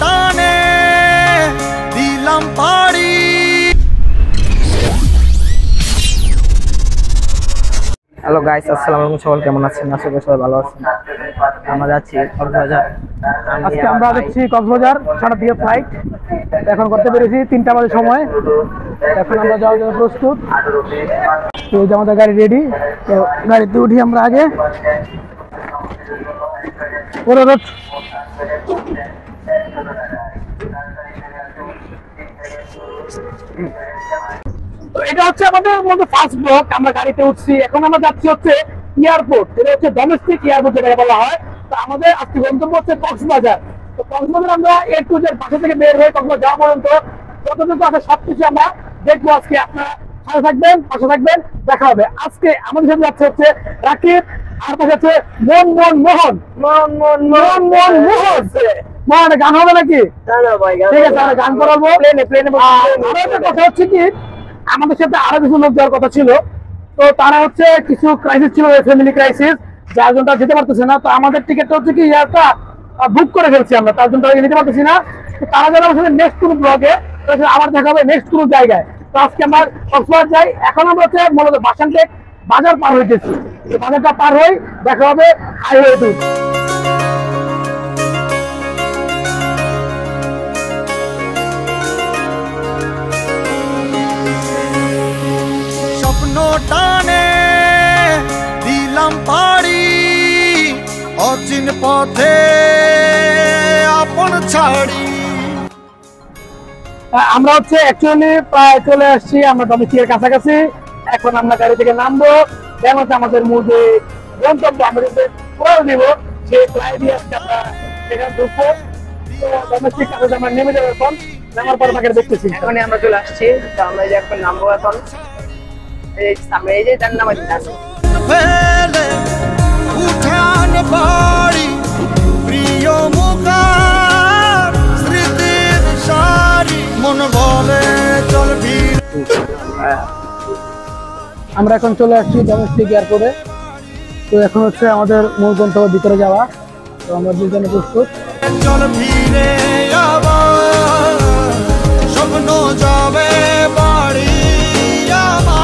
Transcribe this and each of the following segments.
টানে দিলাম পাড়ি। হ্যালো গাইস, আসসালামু আলাইকুম। সবাই কেমন আছেন? আশা করি সবাই ভালো আছেন। আমরা যাচ্ছি কক্সবাজার। আজকে আমরা যাচ্ছি কক্সবাজার, 6টার দিকে ফ্লাইট। এখন করতে পেরেছি 3টা বাজে সময়। এখন আমরা যাওয়ার জন্য প্রস্তুত। তো এই যে আমাদের গাড়ি রেডি, তো গাড়িতে উঠি আমরা আগে। তো এটা হচ্ছে আমাদের মধ্যে ফার্স্ট ব্লক। আমরা গাড়িতে উঠছি, এখন আমরা যাচ্ছি হচ্ছে এয়ারপোর্ট, যেটা হচ্ছে ডোমেস্টিক এয়ারপোর্ট যেটা বলা হয়। তো আমাদের আজকে গন্তব্য হচ্ছে কক্সবাজার। তো কক্সবাজার আমরা এ টু জেড বাসা থেকে বের হয়ে কক্সবাজার যাওয়া পর্যন্ত যতটুকু আছে সবকিছু আমরা দেখবো। আজকে আপনারা সাথে থাকবেন, পাশে থাকবেন, দেখা হবে। আজকে আমাদের সাথে যাচ্ছে হচ্ছে রাকিব, আর পাশে হচ্ছে মোহন। মোহন গান হবে নাকি? ঠিক আছে, আমরা গান করাবো। কথা হচ্ছে কি, আমাদের সাথে আরো কিছু লোক যাওয়ার কথা ছিল, তো তারা হচ্ছে কিছু ক্রাইসিস ছিল, ফ্যামিলি ক্রাইসিস, যার জন্য যেতে পারতেছে না। তো আমাদের টিকিটটা হচ্ছে কি ইয়ারটা বুক করে ফেলছি আমরা, তার জন্য যেতে পারতেছি না। তো তারা যারা আমাদের নেক্সট কোনো ব্লগে আবার দেখা হবে নেক্সট কোনো জায়গায়। তো আজকে আমরা কক্সবাজার যাই। এখন আমরা হচ্ছে মূলত বাসানটেক বাজার পার হইতেছি। বাজারটা পার হই, দেখা হবে হাইওয়ে টু। টানে দিলাম পাড়ি, অচিন পথে আপন ছাড়ি। আমরা হচ্ছে অ্যাকচুয়ালি প্রায় চলে আসছি, আমরা ডোমেস্টিকের কাছাকাছি। এখন আমরা গাড়ি থেকে নামবো, যেমন আমাদের মধ্যে গন্তব্য আমাদের করে দিব সেই ফ্লাইট দিয়ে আমরা সেখানে ঢুকবো। তো ডোমেস্টিক কাছে আমরা নেমে যাবো। এখন নামার পর আমাকে দেখতেছি, এখনই আমরা চলে আসছি। তো আমরা যে এখন নামবো, এখন এই সামনে এই যে তার নাম আছে ফেলে উঠান বাড়ি, প্রিয় মুখার স্মৃতির সারি, মন বলে চল ভিড়। আমরা এখন চলে আসছি ডোমেস্টিক এয়ারপোর্টে। তো এখন হচ্ছে আমাদের মূল গন্তব্য ভিতরে যাওয়া। তো আমরা দুজনে প্রস্তুত। চল ভিড়ে আবার স্বপ্ন যাবে বাড়ি আমার।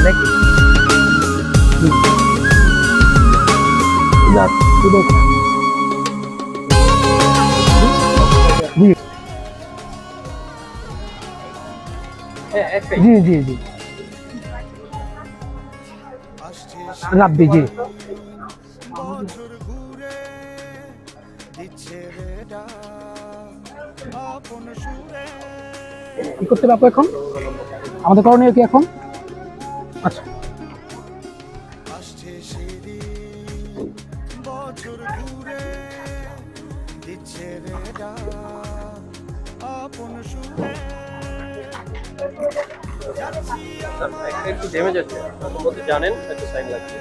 নাকি জি জি জি রাব্বি জি। কি করতে পারবো এখন? আমাদের করণীয় কি এখন? আচ্ছা, একটু ড্যামেজ আছে, বলতে জানেন একটু টাইম লাগছে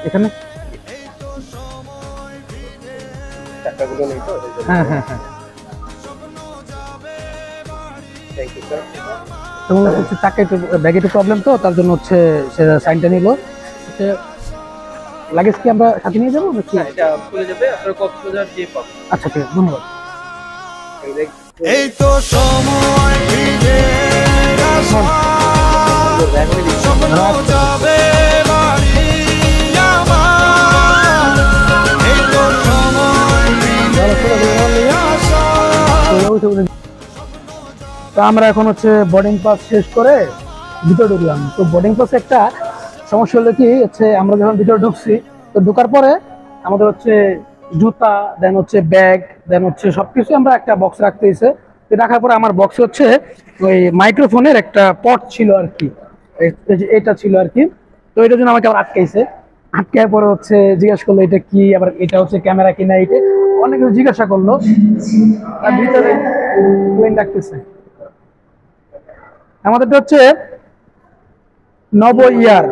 এখানে টাকাগুলো নেই তো। হ্যাঁ হ্যাঁ হ্যাঁ, থ্যাংক ইউ স্যার। এবং হচ্ছে তাকে একটু ব্যাগে একটু প্রবলেম, তো তার জন্য হচ্ছে সে সাইনটা নিল। হচ্ছে লাগেজ কি আমরা সাথে নিয়ে যাবো নাকি? এটা খুলে যাবে, আপনার কক্সবাজার যে পাবেন। আচ্ছা ঠিক আছে, ধন্যবাদ। এই তো সময় ফিরে আসা, স্বপ্ন যাবে বাড়ি আমার। এই তো সময় ফিরে আসা। তো আমরা এখন হচ্ছে বোর্ডিং পাস শেষ করে ভিতরে ঢুকলাম। তো বোর্ডিং পাস একটা সমস্যা হলো কি, হচ্ছে আমরা যখন ভিতরে ঢুকছি, তো ঢোকার পরে আমাদের হচ্ছে জুতা, দেন হচ্ছে ব্যাগ, দেন হচ্ছে সবকিছু আমরা একটা বক্স রাখতে হয়েছে। তো রাখার পরে আমার বক্সে হচ্ছে ওই মাইক্রোফোনের একটা পট ছিল আর কি, এটা ছিল আর কি। তো এটার জন্য আমাকে আবার আটকাইছে। আটকায় পরে হচ্ছে জিজ্ঞেস করলো এটা কি, আবার এটা হচ্ছে ক্যামেরা কিনা, এটা অনেক কিছু জিজ্ঞাসা করলো। আর ভিতরে প্লেন রাখতেছে। আমাদের হচ্ছে নবইয়ার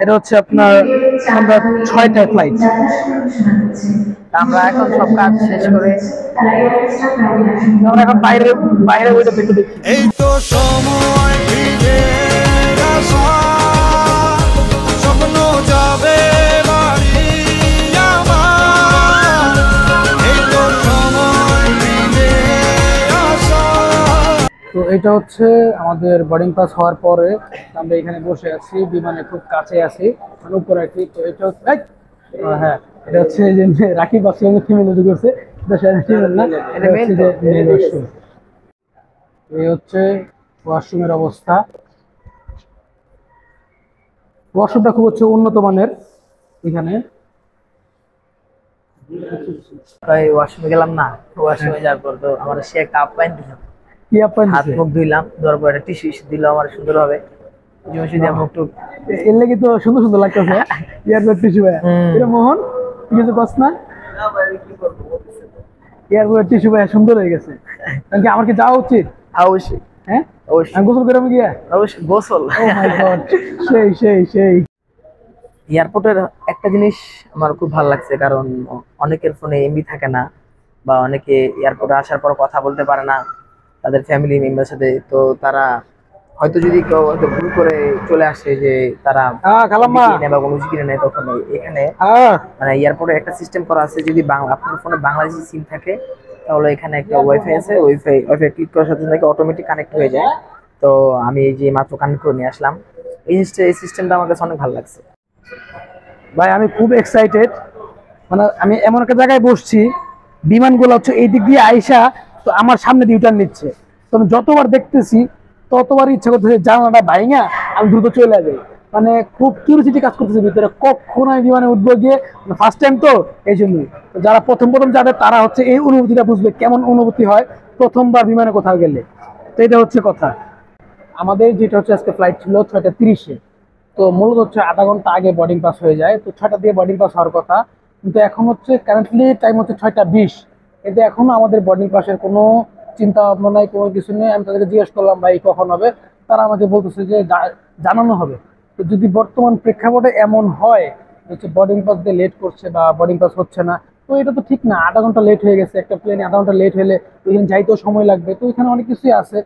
এটা হচ্ছে আপনার আমরা 6টা ফ্লাইট। আমরা এখন সব কাজ শেষ করে আমরা এখন বাইরে বইটা দেখতে দেখি। এই তো সময় এটা হচ্ছে আমাদের বোর্ডিং পাস হওয়ার পরে আমরা এখানে বসে আছি, বিমানে খুব কাছে আছি, মানে উপরে আছি। তো এটা হচ্ছে হ্যাঁ, এটা হচ্ছে যে রাকিব আসলে ফিমেল ইউজ করছে, এটা ফিমেল না, এটা হচ্ছে যে মেল ওয়াশরুম। এই হচ্ছে ওয়াশরুমের অবস্থা। ওয়াশরুমটা খুব হচ্ছে উন্নত মানের। এখানে ভাই ওয়াশরুমে গেলাম না, ওয়াশরুমে যাওয়ার পর তো আমার সে একটা আপ্যায়ন দিল, কি আপনার হাত মুখ ধুইলাম, ধোয়ার পর একটা টিস্যু দিল আমার সুন্দরভাবে, মুখ টুক। এর লেগে তো সুন্দর সুন্দর লাগতেছে এয়ারপোর্ট টিস্যু ভাইয়া। এটা মোহন কিছু কস না, এয়ারপোর্ট টিস্যু ভাইয়া সুন্দর হয়ে গেছে। কারণ কি আমার কি যাওয়া উচিত? অবশ্যই, হ্যাঁ অবশ্যই, আমি গোসল করে আমি গিয়া। অবশ্যই গোসল। ও মাই গড, সেই সেই সেই। এয়ারপোর্টের একটা জিনিস আমার খুব ভালো লাগছে, কারণ অনেকের ফোনে এমবি থাকে না, বা অনেকে এয়ারপোর্টে আসার পর কথা বলতে পারে না তাদের ফ্যামিলি মেম্বারের সাথে। তো তারা হয়তো যদি কেউ হয়তো ভুল করে চলে আসে যে তারা খালাম্মা কিনে বা কোনো কিনে নেয়, তখন এখানে মানে এয়ারপোর্টে একটা সিস্টেম করা আছে, যদি আপনার ফোনে বাংলাদেশি সিম থাকে তাহলে এখানে একটা ওয়াইফাই আছে, ওয়াইফাই ক্লিক করার সাথে সাথে অটোমেটিক কানেক্ট হয়ে যায়। তো আমি এই যে মাত্র কানেক্ট করে নিয়ে আসলাম, এই সিস্টেমটা আমার কাছে অনেক ভালো লাগছে ভাই। আমি খুব এক্সাইটেড, মানে আমি এমন একটা জায়গায় বসছি, বিমানগুলো হচ্ছে এই দিক দিয়ে আইসা তো আমার সামনে দিয়ে টার্ন নিচ্ছে। তো আমি যতবার দেখতেছি ততবার ইচ্ছা করতেছে জানালাটা ভাইঙা আমি দ্রুত চলে যাই। মানে খুব কিউরিওসিটি কাজ করতেছে ভিতরে, কখন আমি বিমানে উঠবো গিয়ে, ফার্স্ট টাইম তো এই জন্যই। যারা প্রথম যাবে তারা হচ্ছে এই অনুভূতিটা বুঝবে, কেমন অনুভূতি হয় প্রথমবার বিমানে কোথাও গেলে। তো এটা হচ্ছে কথা। আমাদের যেটা হচ্ছে আজকে ফ্লাইট ছিল 6:30-এ, তো মূলত হচ্ছে আধা ঘন্টা আগে বোর্ডিং পাস হয়ে যায়। তো 6টা দিয়ে বোর্ডিং পাস হওয়ার কথা, কিন্তু এখন হচ্ছে কারেন্টলি টাইম হচ্ছে 6:20, কিন্তু এখনো আমাদের বোর্ডিং পাসের কোনো চিন্তা ভাবনা নাই, কোনো কিছু নেই। আমি তাদেরকে জিজ্ঞেস করলাম ভাই কখন হবে, তারা আমাকে বলতেছে যে জানানো হবে। তো যদি বর্তমান প্রেক্ষাপটে এমন হয় হচ্ছে বোর্ডিং পাস দিয়ে লেট করছে বা বোর্ডিং পাস হচ্ছে না, তো এটা তো ঠিক না। আধা ঘন্টা লেট হয়ে গেছে, একটা প্লেনে আধা ঘন্টা লেট হলে ওইখানে যাইতেও সময় লাগবে, তো ওইখানে অনেক কিছুই আছে।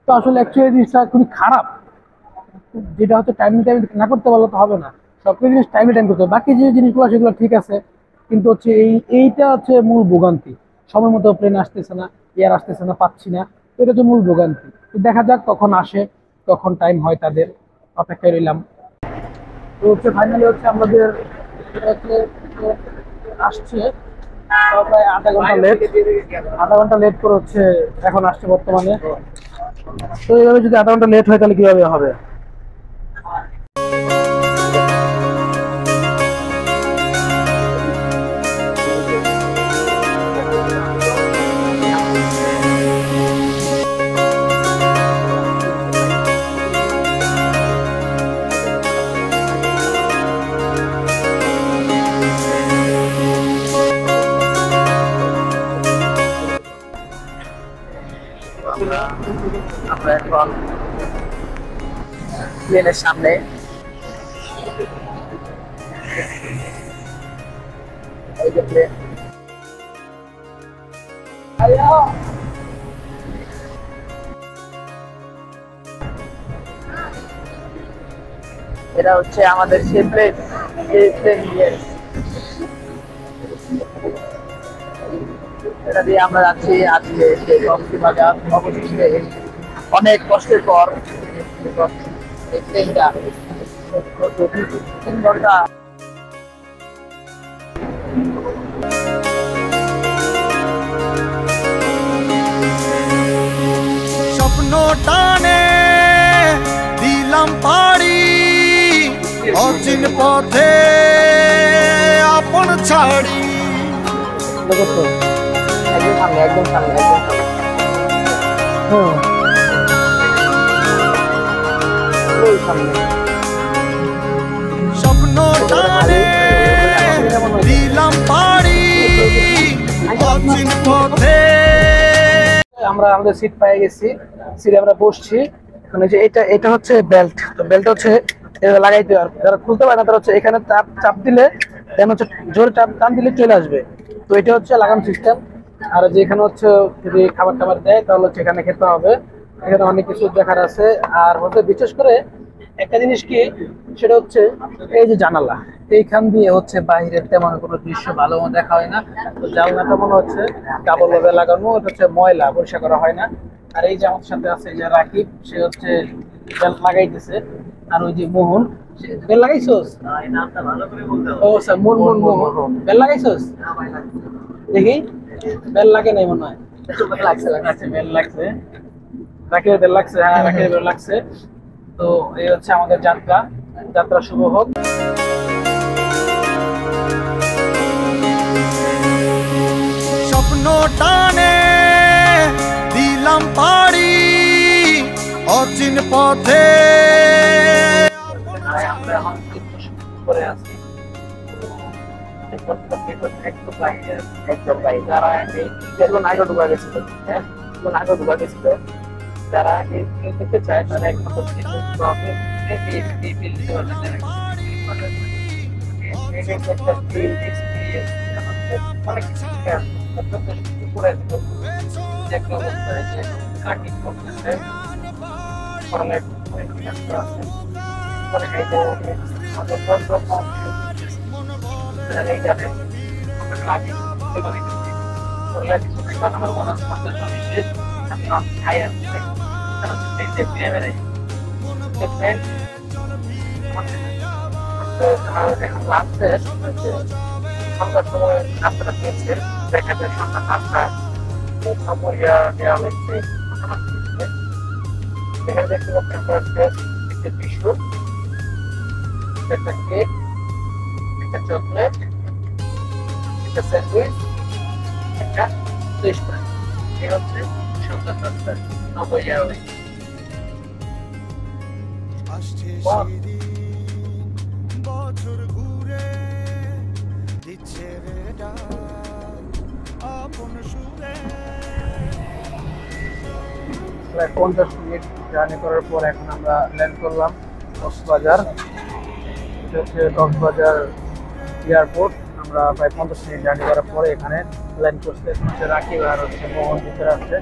তো আসলে অ্যাকচুয়ালি জিনিসটা খুবই খারাপ, যেটা হচ্ছে টাইম না করতে পারলে তো হবে না, সবকিছু জিনিস টাইমে টাইম করতে হবে। বাকি যে জিনিসগুলো সেগুলো ঠিক আছে, কিন্তু হচ্ছে এইটা হচ্ছে মূল ভোগান্তি। সময় মতো প্লেন আসতেছে না, এয়ার আসতেছে না, পাচ্ছি না, তো এটা হচ্ছে মূল ভোগান্তি। তো দেখা যাক কখন আসে, কখন টাইম হয়, তাদের অপেক্ষায় রইলাম। তো হচ্ছে ফাইনালি হচ্ছে আমাদের আসছে প্রায় আধা ঘন্টা লেট করে হচ্ছে এখন আসছে বর্তমানে। তো এইভাবে যদি আধা ঘন্টা লেট হয় তাহলে কিভাবে হবে? আমরা এখন প্লেনের সামনে, এই যে প্লেন। এটা হচ্ছে আমাদের সেই প্লেন, এই প্লেন দিয়ে এটা দিয়ে আমরা যাচ্ছি আজকে সেই কক্সবাজার। অবশেষে অনেক কষ্টের পর এই ট্রেনটা 3 ঘন্টা স্বপ্ন টানে দিলাম পাড়ি, অচিন পথে আপন ছাড়ি। একদম সামনে, একদম সামনে, একদম সামনে। ওই সামনে স্বপ্ন টানে দিলাম পাড়ি, অচিন পথে। আমরা আমাদের সিট পেয়ে গেছি, সিটে আমরা বসছি। মানে যে এটা হচ্ছে বেল্ট, তো বেল্ট হচ্ছে এটা লাগাইতে হবে। যারা খুলতে পারে না তারা হচ্ছে এখানে চাপ দিলে দেন হচ্ছে জোরে টান দিলে চলে আসবে। তো এটা হচ্ছে লাগানো সিস্টেম। আর যেখানে হচ্ছে যদি খাবার টাবার দেয় তাহলে হচ্ছে এখানে খেতে হবে। এখানে অনেক কিছু দেখার আছে। আর হচ্ছে বিশেষ করে একটা জিনিস কি, সেটা হচ্ছে এই যে জানালা, এইখান দিয়ে হচ্ছে বাইরের তেমন কোনো দৃশ্য ভালো মতো দেখা হয় না। তো জানলাটা মনে হচ্ছে ডাবল ভাবে লাগানো, এটা হচ্ছে ময়লা, পরিষ্কার করা হয় না। আর এই যে আমাদের সাথে আছে এই যে রাকিব, সে হচ্ছে বেল্ট লাগাইতেছে। আর ওই যে মোহন, বেল লাগাইছোস? ও স্যার, মোহন বেল লাগাইছোস? দেখি, বেল লাগে নাই মনে হয়। আচ্ছা, বেল লাগছে, রাকিবের বেল লাগছে। হ্যাঁ, রাকিবের বেল লাগছে। তো এই হচ্ছে আমাদের যাত্রা শুভ হোক। স্বপ্ন টানে দিলাম পাড়ি অচিন পথে। আমরা এখন করে আছি একদম ভাই, যারা আগে ঢুকা গেছিল, হ্যাঁ আগে ঢুকা গেছিল, যারা দেখতে চায় তারা একমাত্র সন্ধ্যার সময় রাস্তাটা পেয়েছে, দেখা যায় সন্ধ্যা 5টা দেওয়া হয়েছে। এখানে দেখতে পাচ্ছেন একটা টিস্যু, একটা কেক, একটা চকলেট, একটা স্যান্ডউইচ, একটা ফিশ ফ্রাই। এই হচ্ছে সন্ধ্যা 5টার 90 টাকা। আসছে সেদিন বছর ঘুরে দিচ্ছে রে ডাক আপন সুরে। 50 মিনিট জার্নি করার পর এখন আমরা ল্যান্ড করলাম কক্সবাজার। এটা হচ্ছে কক্সবাজার এয়ারপোর্ট। আমরা প্রায় 50 মিনিট জার্নি করার পরে এখানে ল্যান্ড করতে হচ্ছে। রাকিব আর হচ্ছে মোহন ভিতরে আছে।